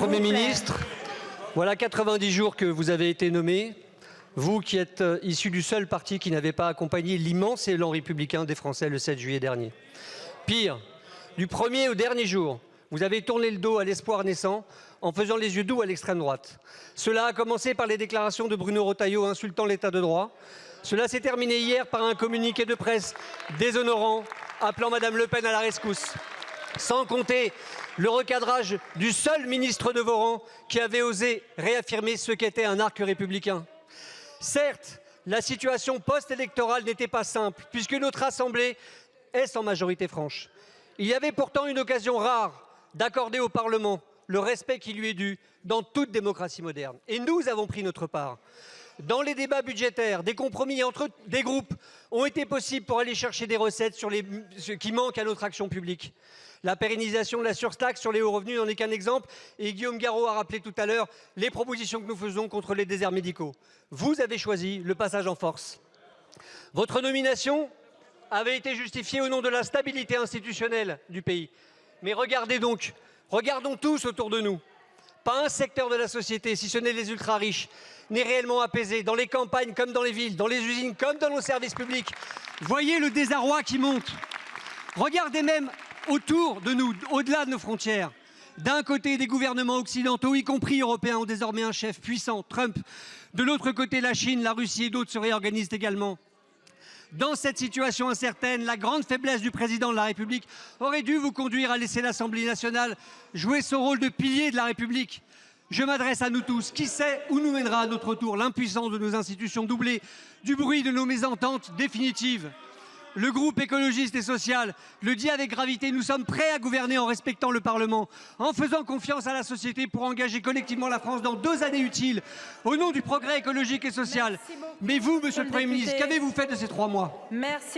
Premier ministre, voilà 90 jours que vous avez été nommé. Vous qui êtes issu du seul parti qui n'avait pas accompagné l'immense élan républicain des Français le 7 juillet dernier. Pire, du premier au dernier jour, vous avez tourné le dos à l'espoir naissant en faisant les yeux doux à l'extrême droite. Cela a commencé par les déclarations de Bruno Retailleau insultant l'état de droit. Cela s'est terminé hier par un communiqué de presse déshonorant appelant Madame Le Pen à la rescousse. Sans compter le recadrage du seul ministre de vos rangs qui avait osé réaffirmer ce qu'était un arc républicain. Certes, la situation post-électorale n'était pas simple, puisque notre Assemblée est sans majorité franche. Il y avait pourtant une occasion rare d'accorder au Parlement le respect qui lui est dû dans toute démocratie moderne. Et nous avons pris notre part. Dans les débats budgétaires, des compromis entre des groupes ont été possibles pour aller chercher des recettes sur ce qui manque à notre action publique. La pérennisation de la surtaxe sur les hauts revenus n'en est qu'un exemple. Et Guillaume Garot a rappelé tout à l'heure les propositions que nous faisons contre les déserts médicaux. Vous avez choisi le passage en force. Votre nomination avait été justifiée au nom de la stabilité institutionnelle du pays. Mais regardez donc, regardons tous autour de nous. Pas un secteur de la société, si ce n'est les ultra-riches, n'est réellement apaisé, dans les campagnes comme dans les villes, dans les usines comme dans nos services publics. Voyez le désarroi qui monte. Regardez même autour de nous, au-delà de nos frontières. D'un côté, des gouvernements occidentaux, y compris européens, ont désormais un chef puissant, Trump. De l'autre côté, la Chine, la Russie et d'autres se réorganisent également. Dans cette situation incertaine, la grande faiblesse du président de la République aurait dû vous conduire à laisser l'Assemblée nationale jouer son rôle de pilier de la République. Je m'adresse à nous tous. Qui sait où nous mènera à notre tour l'impuissance de nos institutions doublée du bruit de nos mésententes définitives? Le groupe écologiste et social le dit avec gravité, nous sommes prêts à gouverner en respectant le Parlement, en faisant confiance à la société pour engager collectivement la France dans 2 années utiles, au nom du progrès écologique et social. Mais vous, Monsieur le Premier ministre, qu'avez-vous fait de ces 3 mois?